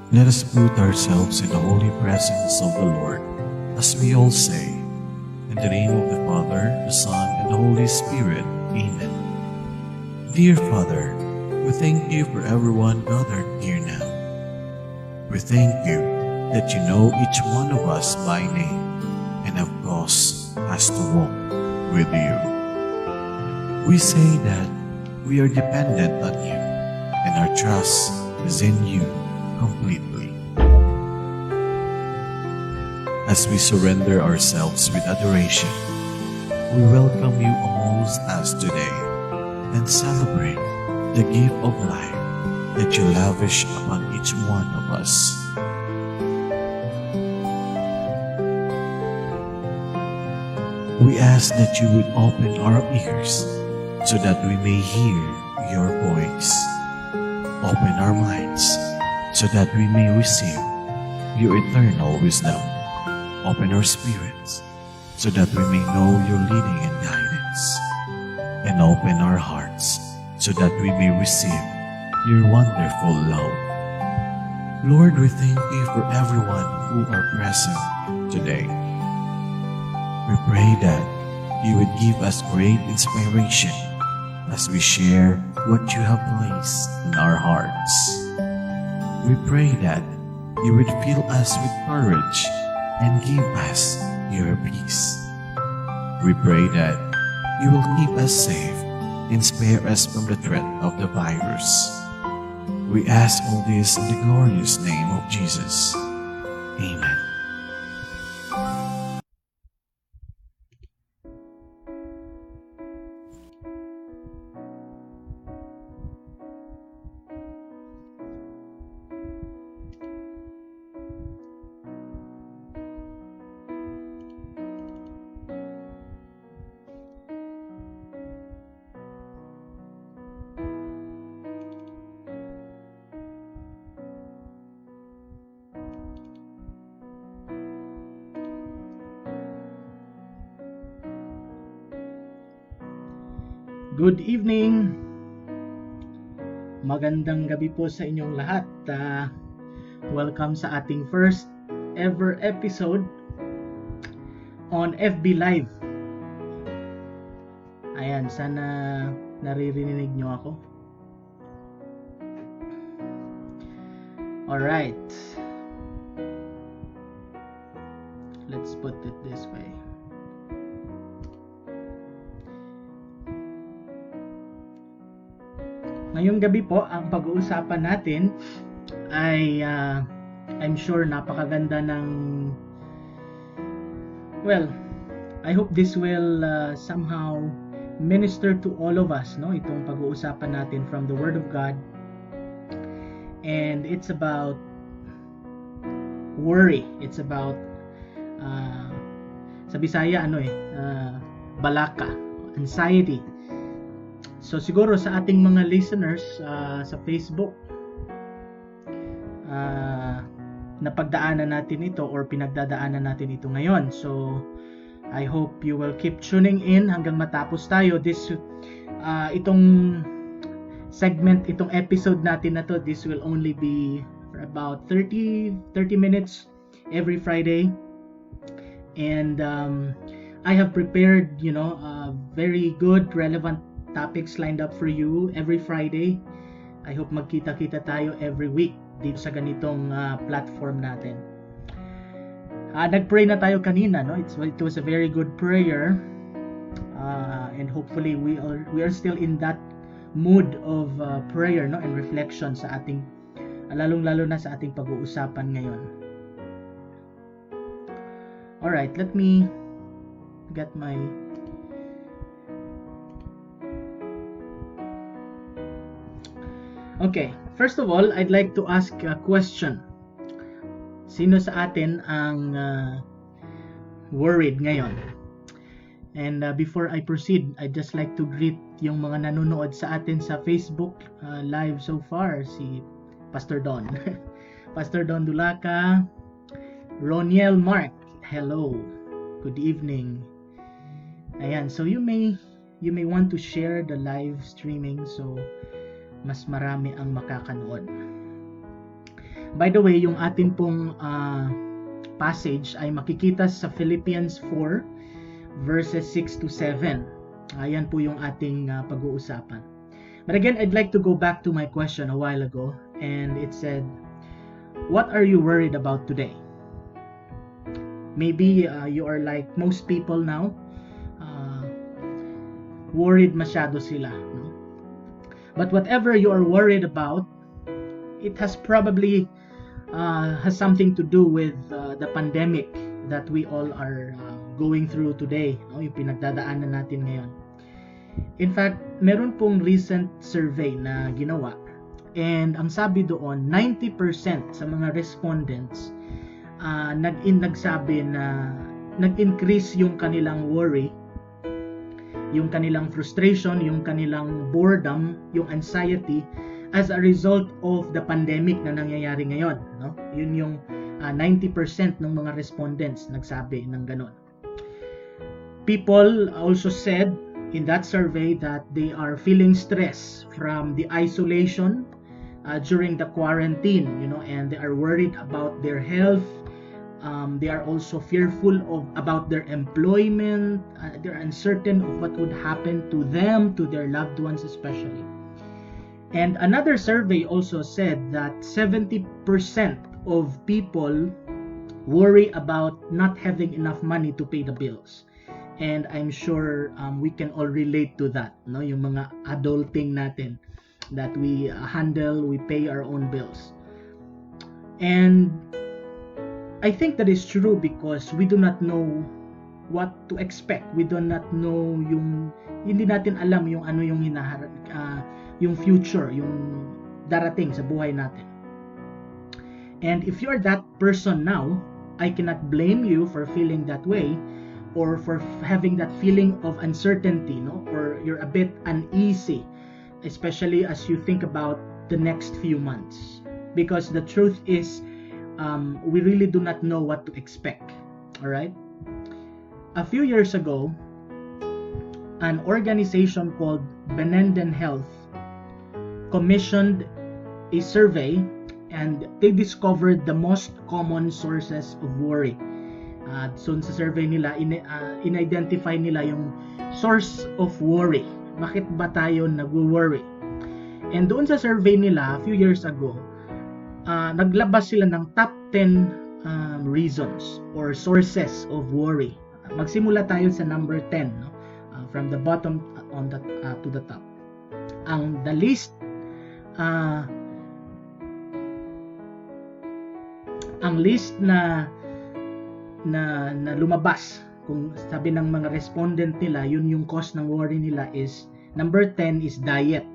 Let us put ourselves in the holy presence of the Lord, as we all say, in the name of the Father, the Son, and the Holy Spirit. Amen. Dear Father, we thank you for everyone gathered here now. We thank you that you know each one of us by name and have caused us to walk with you. We say that we are dependent on you and our trust is in you completely. As we surrender ourselves with adoration, we welcome you amongst us today and celebrate the gift of life that you lavish upon each one of us. We ask that you would open our ears so that we may hear your voice. Open our minds so that we may receive your eternal wisdom. Open our spirits so that we may know your leading and guidance. And open our hearts so that we may receive your wonderful love. Lord, we thank you for everyone who are present today. We pray that you would give us great inspiration as we share what you have placed in our hearts. We pray that you would fill us with courage and give us your peace. We pray that you will keep us safe and spare us from the threat of the virus. We ask all this in the glorious name of Jesus. Amen. Good evening! Magandang gabi po sa inyong lahat. Welcome sa ating first ever episode on FB Live. Ayan, sana naririnig nyo ako. Alright. Let's put it this way. Ngayong gabi po, ang pag-uusapan natin ay I'm sure napakaganda ng I hope this will somehow minister to all of us, no? Itong pag-uusapan natin from the Word of God. And it's about worry. It's about sa Bisaya balaka, anxiety. So siguro sa ating mga listeners sa Facebook, napagdaanan natin ito or pinagdadaanan natin ito ngayon. So I hope you will keep tuning in hanggang matapos tayo. Itong segment, itong episode natin na to, this will only be for about 30 minutes every Friday. And I have prepared, very good, relevant topics lined up for you every Friday. I hope magkita-kita tayo every week dito sa ganitong platform natin. Nag-pray na tayo kanina, no? It was a very good prayer, and hopefully we are still in that mood of prayer, no, and reflection sa ating lalong-lalo na sa ating pag-uusapan ngayon. All right, let me get my Okay, first of all, I'd like to ask a question. Sino sa atin ang worried ngayon? And before I proceed, I'd just like to greet yung mga nanonood sa atin sa Facebook live so far. Si Pastor Don. Pastor Don Dulaca, Roniel Mark, hello. Good evening. Ayan, so you may you may want to share the live streaming so mas marami ang makakanood. By the way, yung atin pong passage ay makikita sa Philippians 4 verses 6 to 7. Ayan po yung ating pag-uusapan. But again, I'd like to go back to my question a while ago, and it said, what are you worried about today? Maybe you are like most people now, worried masyado sila. No? But whatever you are worried about, it has probably has something to do with the pandemic that we all are going through today, no? Yung pinagdadaanan natin ngayon. In fact, meron pong recent survey na ginawa, and ang sabi doon, 90% sa mga respondents nagsabi na nag-increase yung kanilang worry, yung kanilang frustration, yung kanilang boredom, yung anxiety as a result of the pandemic na nangyayari ngayon, no? Yun yung 90% ng mga respondents nagsabi ng ganon. People also said in that survey that they are feeling stress from the isolation during the quarantine, and they are worried about their health. They are also fearful about their employment. They're uncertain of what would happen to them, to their loved ones especially. And another survey also said that 70% of people worry about not having enough money to pay the bills. And I'm sure we can all relate to that, no? Yung mga adulting natin that we handle, we pay our own bills. And I think that is true because we do not know what to expect. We do not know hindi natin alam yung ano yung hinaharap, yung future, yung darating sa buhay natin. And if you're that person now, I cannot blame you for feeling that way or for having that feeling of uncertainty, no? Or you're a bit uneasy, especially as you think about the next few months. Because the truth is, we really do not know what to expect. All right? A few years ago, an organization called Benenden Health commissioned a survey, and they discovered the most common sources of worry. So sa survey nila, in-identify nila yung source of worry. Bakit ba tayo nag-worry? And doon sa survey nila, a few years ago, naglabas sila ng top 10 reasons or sources of worry. Magsimula tayo sa number 10, no? From the bottom to the top. The list na lumabas, kung sabi ng mga respondent nila, yun yung cause ng worry nila is number 10 is diet.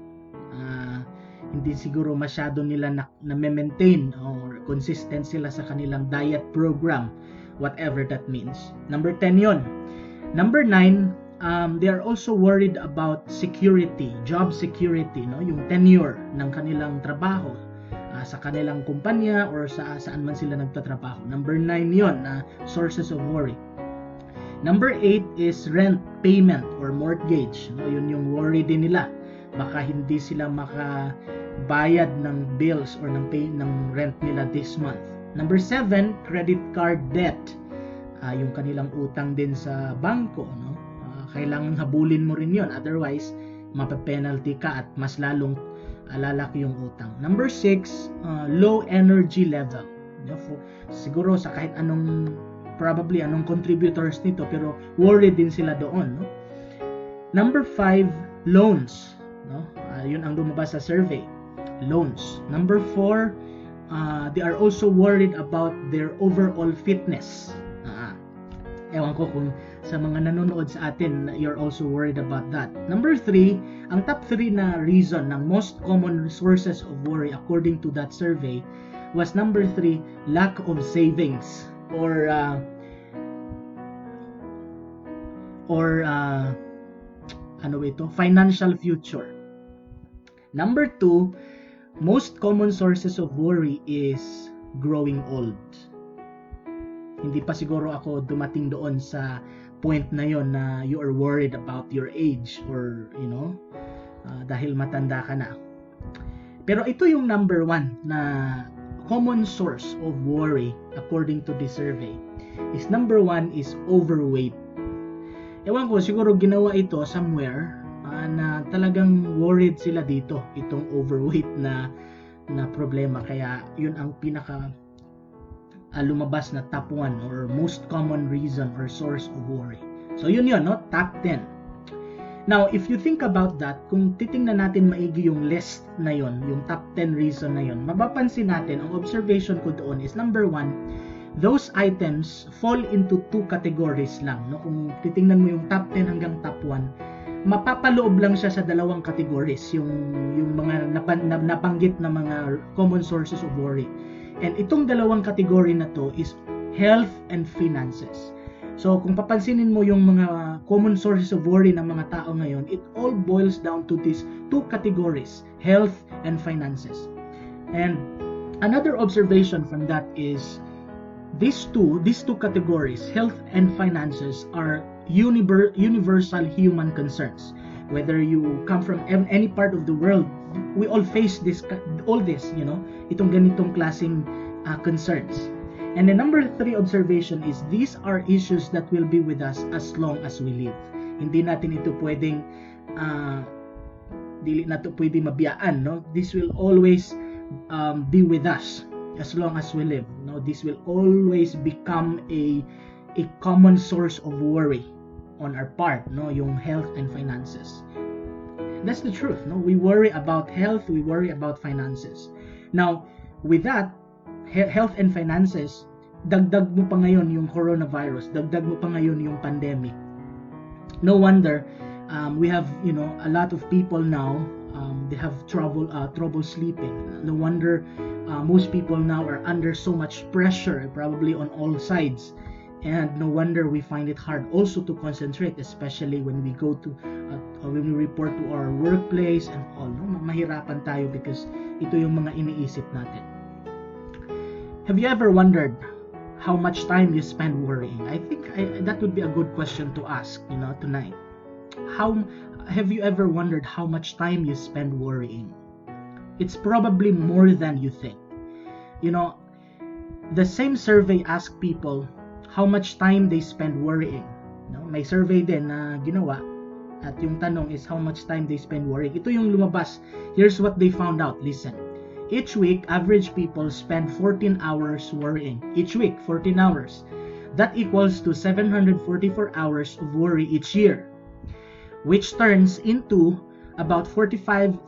Hindi siguro masyado nila na-maintain or consistent sila sa kanilang diet program, whatever that means. Number 10 yun. Number 9, they are also worried about security, job security, no? Yung tenure ng kanilang trabaho sa kanilang kumpanya or saan man sila nagtatrabaho. Number 9 yun, sources of worry. Number 8 is rent payment or mortgage, no? Yun yung worry din nila. Baka hindi sila makabayad ng bills or ng rent nila this month. Number 7, credit card debt. Yung kanilang utang din sa bangko, no? Kailangan habulin mo rin yun, otherwise mapapenalty ka at mas lalong lalaki yung utang. Number 6, low energy level. Siguro sa kahit anong contributors nito, pero worried din sila doon, no? Number 5, loans, no? Yun ang lumabas sa survey, loans. Number 4, they are also worried about their overall fitness. Ewan ko kung sa mga nanonood sa atin, you're also worried about that. Number 3, ang top 3 na reason ng most common sources of worry according to that survey was number 3, lack of savings or financial future. Number 2, most common sources of worry is growing old. Hindi pa siguro ako dumating doon sa point na yon na you are worried about your age or dahil matanda ka na. Pero ito yung number one na common source of worry according to this survey is number one is overweight. Ewan ko, siguro ginawa ito somewhere na talagang worried sila dito, itong overweight na problema. Kaya yun ang pinaka lumabas na top 1 or most common reason or source of worry. So yun, no? Top 10. Now, if you think about that, kung titingnan natin maigi yung list na yon, yung top 10 reason na yon, mapapansin natin, ang observation ko doon is number 1, those items fall into 2 categories lang. No? Kung titingnan mo yung top 10 hanggang top 1, mapapaloob lang siya sa dalawang categories, yung mga nabanggit na mga common sources of worry. And itong dalawang category na to is health and finances. So, kung papansinin mo yung mga common sources of worry ng mga tao ngayon, it all boils down to these 2 categories, health and finances. And another observation from that is these two categories, health and finances, are universal human concerns. Whether you come from any part of the world, we all face all this, itong ganitong klaseng concerns. And the number 3 observation is these are issues that will be with us as long as we live. Hindi natin ito pwedeng dili na ito pwedeng mabiyaan, no? This will always be with us as long as we live. No, this will always become a common source of worry on our part, no, yung health and finances. That's the truth, no? We worry about health, we worry about finances. Now, with that, health and finances, dagdag mo pa ngayon yung coronavirus, dagdag mo pa ngayon yung pandemic. No wonder we have, a lot of people now, they have trouble sleeping. No wonder most people now are under so much pressure, probably on all sides. And no wonder we find it hard also to concentrate, especially when we go to when we report to our workplace and all. No? Mahirapan tayo because ito yung mga iniisip natin. Have you ever wondered how much time you spend worrying? I think that would be a good question to ask, tonight. How have you ever wondered how much time you spend worrying? It's probably more than you think. The same survey asked people how much time they spend worrying. May survey din na ginawa at yung tanong is how much time they spend worrying. Ito yung lumabas. Here's what they found out. Listen. Each week, average people spend 14 hours worrying. Each week, 14 hours. That equals to 744 hours of worry each year, which turns into about 45,000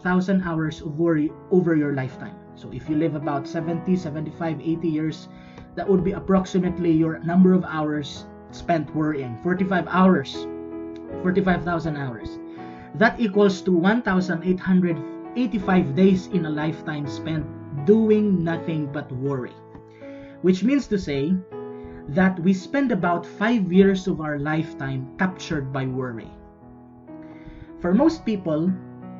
hours of worry over your lifetime. So if you live about 70, 75, 80 years, that would be approximately your number of hours spent worrying. 45 hours. 45,000 hours. That equals to 1,885 days in a lifetime spent doing nothing but worry. Which means to say that we spend about 5 years of our lifetime captured by worry. For most people,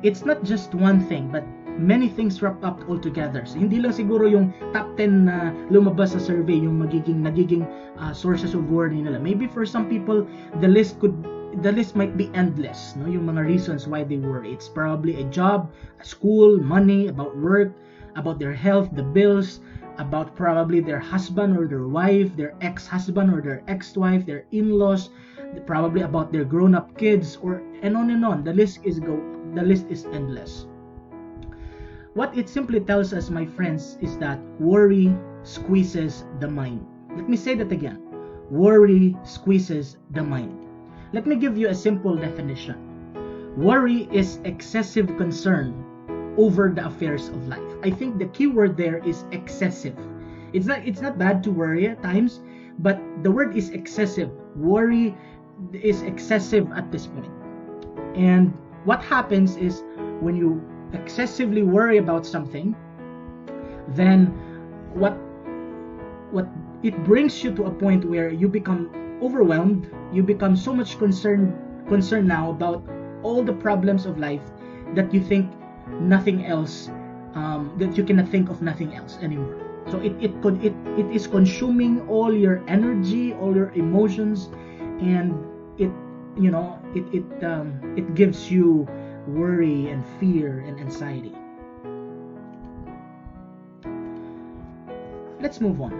it's not just one thing, but many things wrapped up all together. So, hindi lang siguro yung top 10 na lumabas sa survey yung nagiging sources of worry nila. Maybe for some people, the list might be endless, no? Yung mga reasons why they worry. It's probably a job, a school, money, about work, about their health, the bills, about probably their husband or their wife, their ex-husband or their ex-wife, their in-laws, probably about their grown-up kids, and on and on. The list is endless. What it simply tells us, my friends, is that worry squeezes the mind. Let me say that again. Worry squeezes the mind. Let me give you a simple definition. Worry is excessive concern over the affairs of life. I think the key word there is excessive. It's not bad to worry at times, but the word is excessive. Worry is excessive at this point. And what happens is when you excessively worry about something, then what it brings you to a point where you become overwhelmed. You become so much concerned now about all the problems of life that you think nothing else, that you cannot think of nothing else anymore. So it is consuming all your energy, all your emotions, and it it gives you worry and fear and anxiety. Let's move on.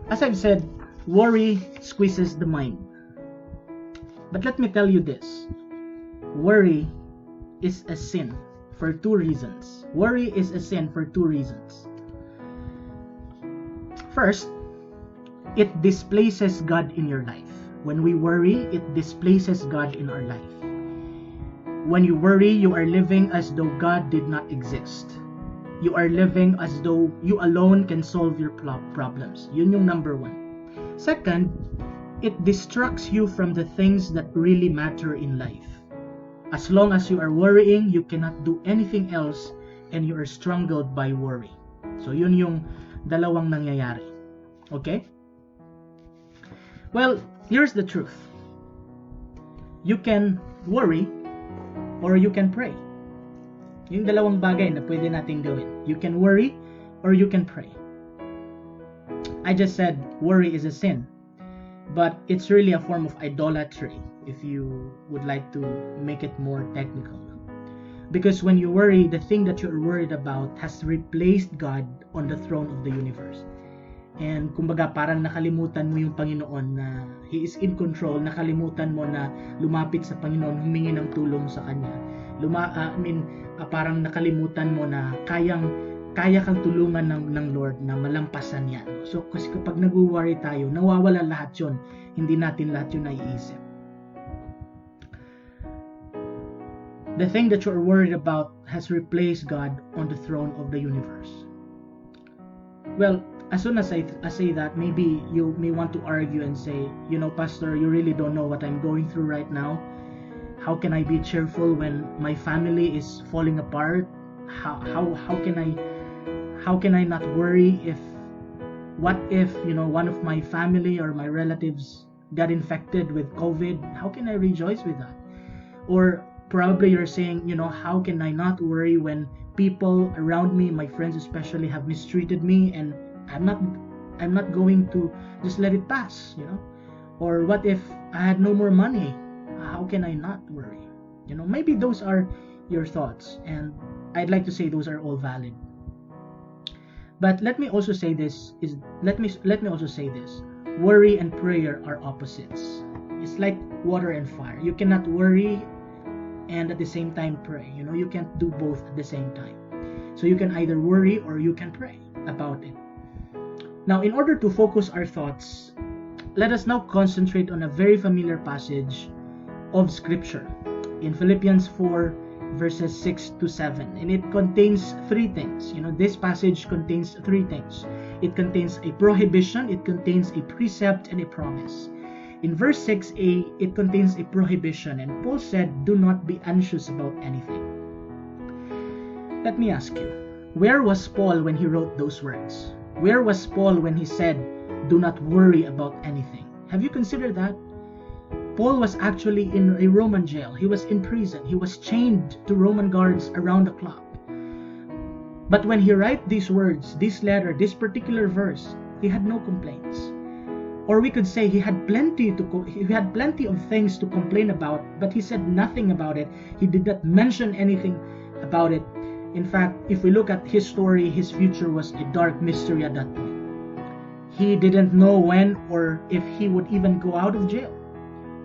As I've said, worry squeezes the mind. But let me tell you this. Worry is a sin for two reasons. Worry is a sin for two reasons. First, it displaces God in your life. When we worry, it displaces God in our life. When you worry, you are living as though God did not exist. You are living as though you alone can solve your problems. Yun yung number one. Second, it distracts you from the things that really matter in life. As long as you are worrying, you cannot do anything else and you are strangled by worry. So yun yung dalawang nangyayari. Okay? Well, here's the truth. You can worry or you can pray. Yung dalawang bagay na pwede nating gawin. You can worry or you can pray. I just said worry is a sin, but it's really a form of idolatry if you would like to make it more technical. Because when you worry, the thing that you're worried about has replaced God on the throne of the universe. And kumbaga parang nakalimutan mo yung Panginoon na He is in control, nakalimutan mo na lumapit sa Panginoon, humingi ng tulong sa Kanya. Parang nakalimutan mo na kaya kang tulungan ng Lord na malampasan yan. So kasi kapag nag-worry tayo, nawawala lahat yun. Hindi natin lahat yun naiisip. The thing that you're worried about has replaced God on the throne of the universe. Well, as soon as I say that, maybe you may want to argue and say, Pastor, you really don't know what I'm going through right now. How can I be cheerful when my family is falling apart? How can I not worry what if one of my family or my relatives got infected with COVID? How can I rejoice with that? Or probably you're saying, how can I not worry when people around me, my friends especially, have mistreated me and I'm not going to just let it pass, Or what if I had no more money? How can I not worry? Maybe those are your thoughts, and I'd like to say those are all valid. But let me also say this: worry and prayer are opposites. It's like water and fire. You cannot worry and at the same time pray. You can't do both at the same time. So you can either worry or you can pray about it. Now, in order to focus our thoughts, let us now concentrate on a very familiar passage of Scripture in Philippians 4 verses 6 to 7, and it contains three things. This passage contains three things. It contains a prohibition, it contains a precept, and a promise. In verse 6a, it contains a prohibition, and Paul said, "Do not be anxious about anything." Let me ask you, where was Paul when he wrote those words? Where was Paul when he said, "Do not worry about anything"? Have you considered that? Paul was actually in a Roman jail. He was in prison. He was chained to Roman guards around the clock. But when he wrote these words, this letter, this particular verse, he had no complaints. Or we could say he had plenty of things to complain about, but he said nothing about it. He did not mention anything about it. In fact, if we look at his story, his future was a dark mystery at that point. He didn't know when or if he would even go out of jail.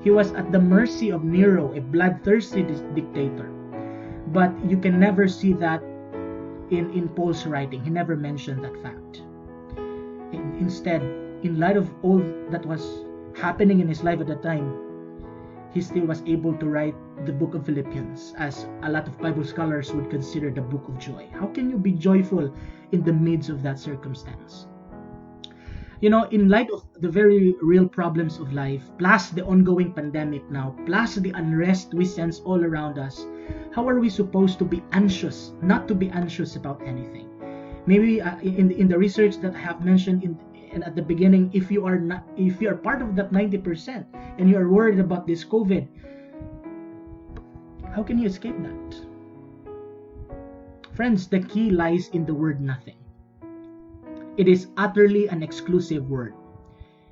He was at the mercy of Nero, a bloodthirsty dictator. But you can never see that in Paul's writing. He never mentioned that fact. Instead, in light of all that was happening in his life at that time, he still was able to write the book of Philippians, as a lot of Bible scholars would consider the book of joy. How can you be joyful in the midst of that circumstance? In light of the very real problems of life, plus the ongoing pandemic now, plus the unrest we sense all around us, how are we supposed to be anxious, not to be anxious about anything? Maybe in the research that I have mentioned at the beginning, if you are part of that 90% and you are worried about this COVID, how can you escape that? Friends, the key lies in the word nothing. It is utterly an exclusive word.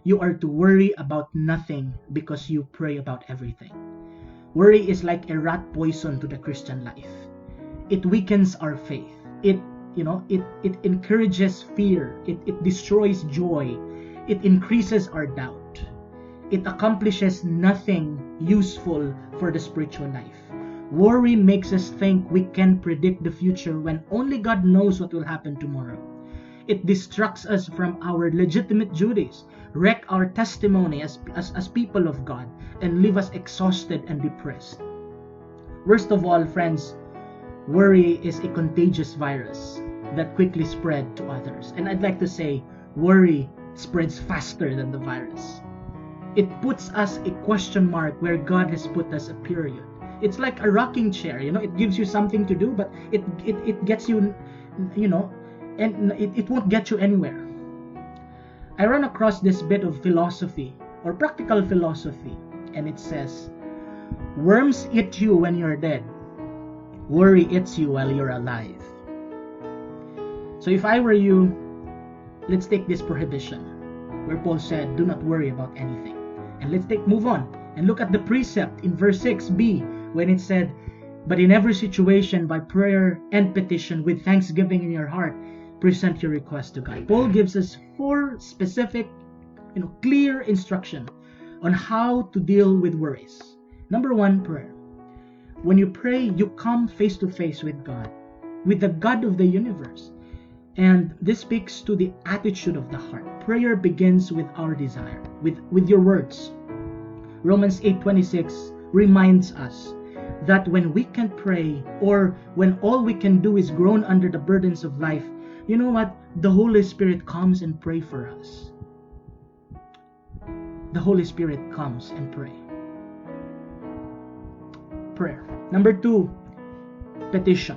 You are to worry about nothing because you pray about everything. Worry is like a rat poison to the Christian life. It weakens our faith. It encourages fear. It destroys joy. It increases our doubt. It accomplishes nothing useful for the spiritual life. Worry makes us think we can predict the future when only God knows what will happen tomorrow. It distracts us from our legitimate duties, wreck our testimony as people of God, and leave us exhausted and depressed. Worst of all, friends, worry is a contagious virus that quickly spread to others. And I'd like to say, worry spreads faster than the virus. It puts us a question mark where God has put us a period. It's like a rocking chair, it gives you something to do, but it gets you, and it won't get you anywhere. I ran across this bit of philosophy, or practical philosophy, and it says, worms eat you when you're dead. Worry eats you while you're alive. So if I were you, let's take this prohibition, where Paul said, do not worry about anything. And let's move on and look at the precept in verse 6b, when it said, but in every situation by prayer and petition with thanksgiving in your heart, present your request to God. Paul gives us 4 specific, clear instruction on how to deal with worries. Number 1, prayer. When you pray, you come face to face with God, with the God of the universe. And this speaks to the attitude of the heart. Prayer begins with our desire, with your words. Romans 8:26 reminds us that when we can pray, or when all we can do is groan under the burdens of life, you know what? The Holy Spirit comes and pray for us. The Holy Spirit comes and pray. Prayer. Number 2, petition.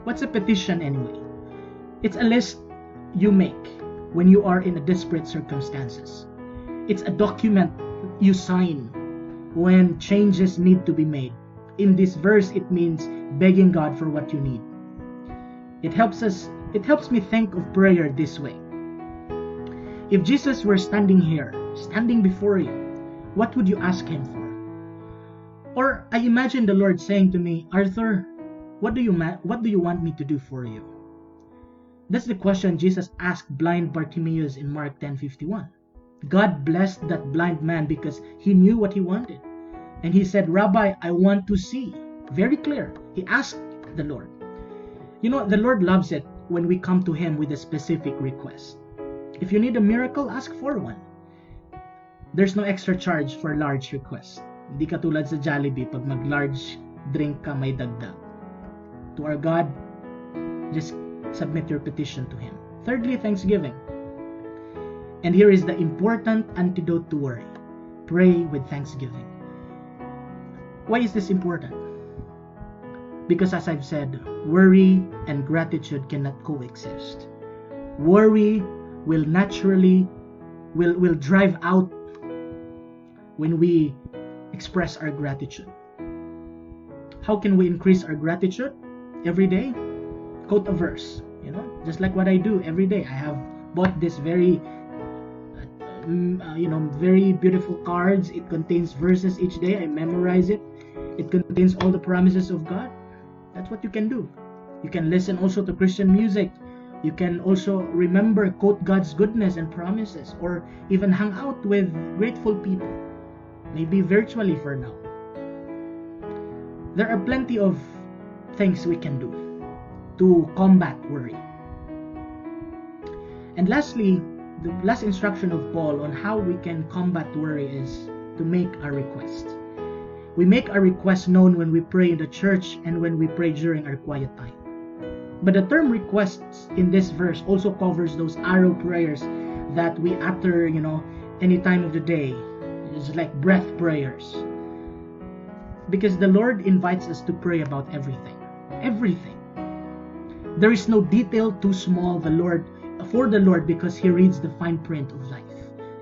What's a petition anyway? It's a list you make when you are in a desperate circumstances. It's a document you sign when changes need to be made. In this verse, it means begging God for what you need. It helps me think of prayer this way. If Jesus were standing here, standing before you, what would you ask him for? Or I imagine the Lord saying to me, Arthur, what do you want me to do for you? That's the question Jesus asked blind Bartimaeus in Mark 10:51. God blessed that blind man because he knew what he wanted. And he said, Rabbi, I want to see. Very clear. He asked the Lord. The Lord loves it when we come to him with a specific request. If you need a miracle, ask for one. There's no extra charge for large requests. Hindi katulad sa Jollibee, pag mag-large drink ka, may dagdag. To our God, just submit your petition to him. Thirdly, thanksgiving. And here is the important antidote to worry. Pray with thanksgiving. Why is this important? Because as I've said, worry and gratitude cannot coexist. Worry will naturally will drive out when we express our gratitude. How can we increase our gratitude? Every day, quote a verse. Just like what I do every day. I have bought this very very beautiful cards. It contains verses each day. I memorize it. It contains all the promises of God. That's what you can do. You can listen also to Christian music. You can also remember, quote God's goodness and promises, or even hang out with grateful people, maybe virtually for now. There are plenty of things we can do to combat worry. And lastly, the last instruction of Paul on how we can combat worry is to make a request. We make our request known when we pray in the church and when we pray during our quiet time. But the term requests in this verse also covers those arrow prayers that we utter, any time of the day. It's like breath prayers. Because the Lord invites us to pray about everything. Everything. There is no detail too small for the Lord because he reads the fine print of life.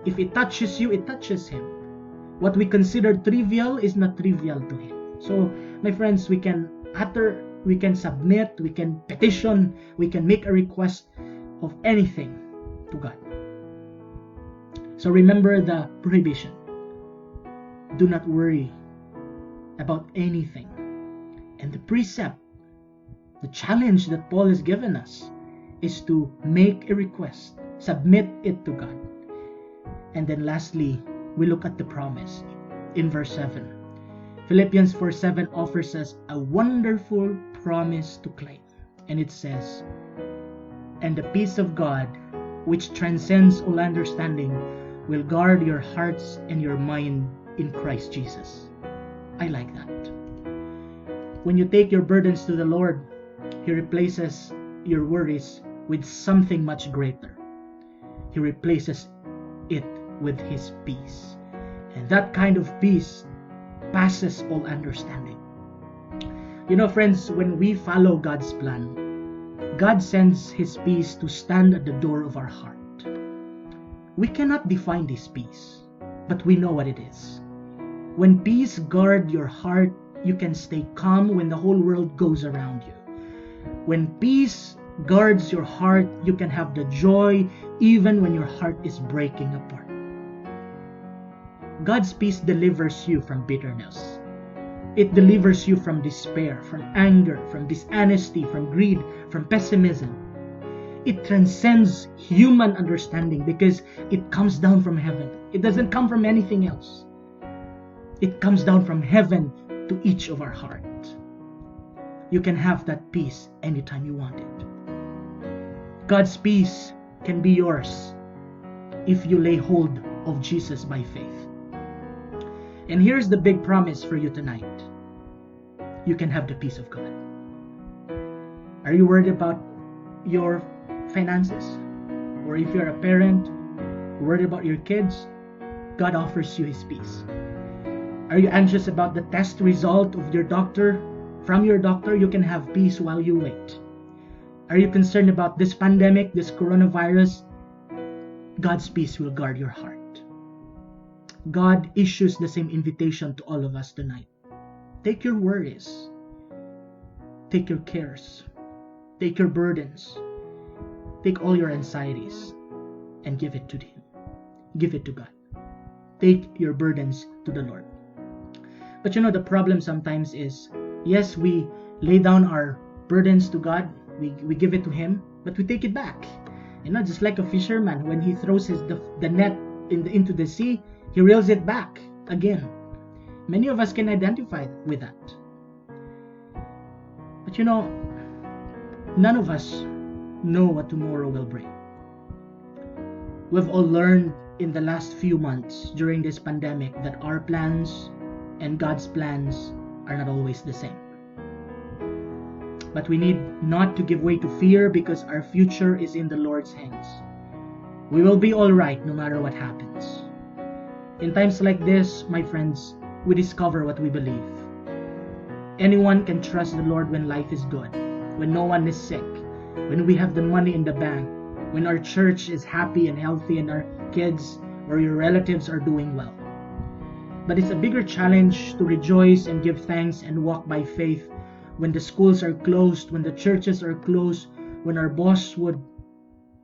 If it touches you, it touches him. What we consider trivial is not trivial to him. So, my friends, we can submit, we can petition, we can make a request of anything to God. So remember the prohibition. Do not worry about anything. And the precept, the challenge that Paul has given us, is to make a request, submit it to God. And then lastly, we look at the promise in verse 7. Philippians 4:7 offers us a wonderful promise to claim. And it says, "And the peace of God, which transcends all understanding, will guard your hearts and your mind in Christ Jesus." I like that. When you take your burdens to the Lord, He replaces your worries with something much greater. He replaces it with His peace. And that kind of peace passes all understanding. You know, friends, when we follow God's plan, God sends His peace to stand at the door of our heart. We cannot define this peace, but we know what it is. When peace guards your heart, you can stay calm when the whole world goes around you. When peace guards your heart, you can have the joy even when your heart is breaking apart. God's peace delivers you from bitterness. It delivers you from despair, from anger, from dishonesty, from greed, from pessimism. It transcends human understanding because it comes down from heaven. It doesn't come from anything else. It comes down from heaven to each of our hearts. You can have that peace anytime you want it. God's peace can be yours if you lay hold of Jesus by faith. And here's the big promise for you tonight. You can have the peace of God. Are you worried about your finances? Or if you're a parent, worried about your kids? God offers you His peace. Are you anxious about the test result of your doctor? From your doctor, you can have peace while you wait. Are you concerned about this pandemic, this coronavirus? God's peace will guard your heart. God issues the same invitation to all of us tonight. Take your worries, take your cares, take your burdens, take all your anxieties, and give it to Him. Give it to God. Take your burdens to the Lord. But you know, the problem sometimes is, yes, we lay down our burdens to God, we give it to Him, but we take it back. You know, just like a fisherman, when he throws the net into the sea, he reels it back again. Many of us can identify with that. But you know, none of us know what tomorrow will bring. We've all learned in the last few months during this pandemic that our plans and God's plans are not always the same. But we need not to give way to fear because our future is in the Lord's hands. We will be all right no matter what happens. In times like this, my friends, we discover what we believe. Anyone can trust the Lord when life is good, when no one is sick, when we have the money in the bank, when our church is happy and healthy and our kids or your relatives are doing well. But it's a bigger challenge to rejoice and give thanks and walk by faith when the schools are closed, when the churches are closed, when our boss would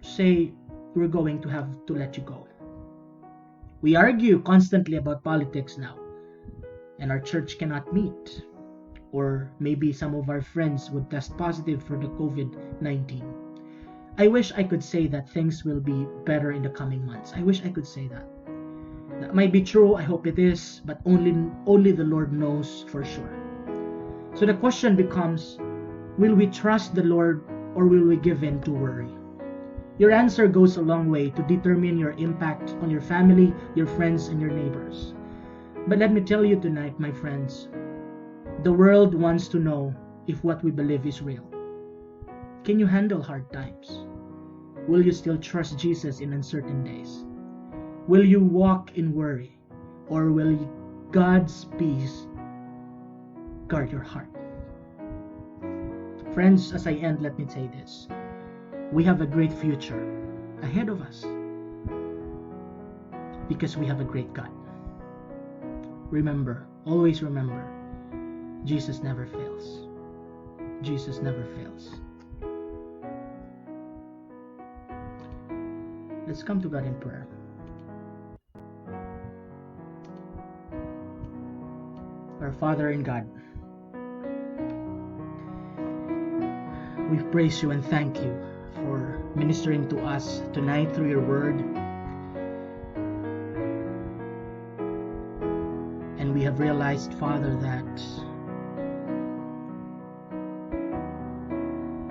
say, "We're going to have to let you go." We argue constantly about politics now, and our church cannot meet. Or maybe some of our friends would test positive for the COVID-19. I wish I could say that things will be better in the coming months. I wish I could say that. That might be true, I hope it is, but only the Lord knows for sure. So the question becomes, will we trust the Lord or will we give in to worry? Your answer goes a long way to determine your impact on your family, your friends, and your neighbors. But let me tell you tonight, my friends, the world wants to know if what we believe is real. Can you handle hard times? Will you still trust Jesus in uncertain days? Will you walk in worry? Or will God's peace guard your heart? Friends, as I end, let me say this. We have a great future ahead of us because we have a great God. Remember, always remember, Jesus never fails. Jesus never fails. Let's come to God in prayer. Our Father in God, we praise you and thank you for ministering to us tonight through your word. And we have realized, Father, that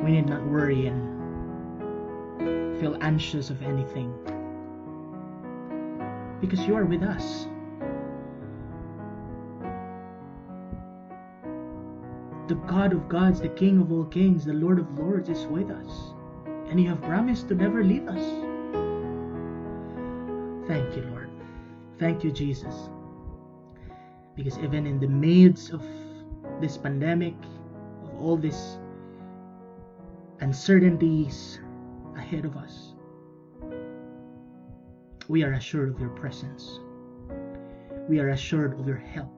we need not worry and feel anxious of anything, because you are with us. The God of gods, the King of all kings, the Lord of lords is with us, and you have promised to never leave us. Thank you, Lord. Thank you, Jesus. Because even in the midst of this pandemic, of all these uncertainties ahead of us, we are assured of your presence. We are assured of your help,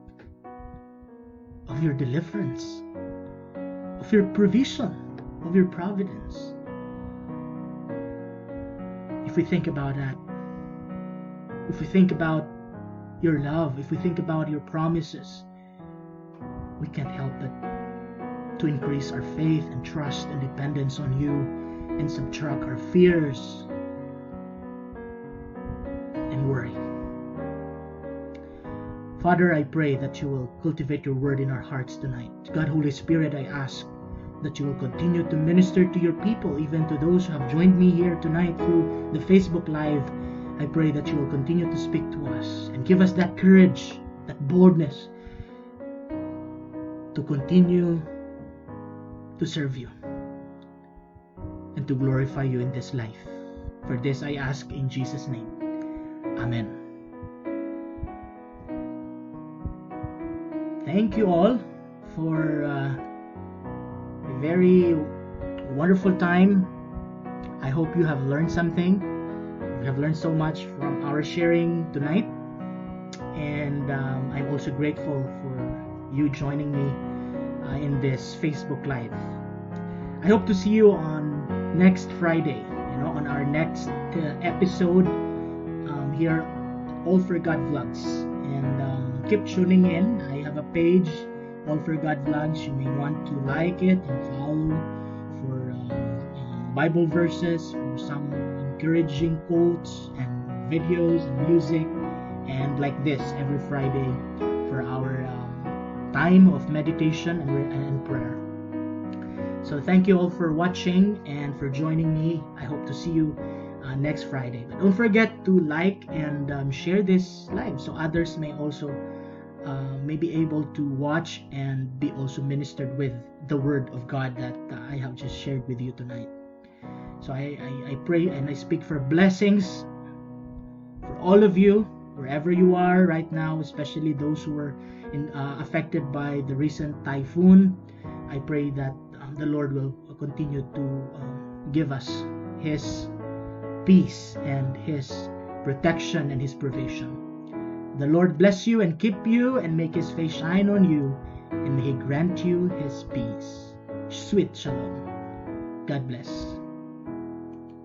of your deliverance, of your provision, of your providence. If we think about that, if we think about your love, if we think about your promises, we can't help but to increase our faith and trust and dependence on you, and subtract our fears and worry. Father, I pray that you will cultivate your word in our hearts tonight. God, Holy Spirit, I ask that you will continue to minister to your people, even to those who have joined me here tonight through the Facebook Live. I pray that you will continue to speak to us and give us that courage, that boldness to continue to serve you and to glorify you in this life. For this I ask in Jesus' name. Amen. Thank you all for a very wonderful time. I hope you have learned something. We have learned so much from our sharing tonight, and I'm also grateful for you joining me in this Facebook Live. I hope to see you on next Friday, on our next episode here, All for God Vlogs. And keep tuning in. I have a page, All for God Vlogs. You may want to like it and follow for Bible verses, for some encouraging quotes and videos and music, and like this every Friday for our time of meditation and prayer. So thank you all for watching and for joining me. I hope to see you next Friday. But don't forget to like and share this live so others may also may be able to watch and be also ministered with the word of God that I have just shared with you tonight. So I pray and I speak for blessings for all of you, wherever you are right now, especially those who were affected by the recent typhoon. I pray that the Lord will continue to give us His peace and His protection and His provision. The Lord bless you and keep you and make His face shine on you, and may He grant you His peace. Sweet shalom. God bless.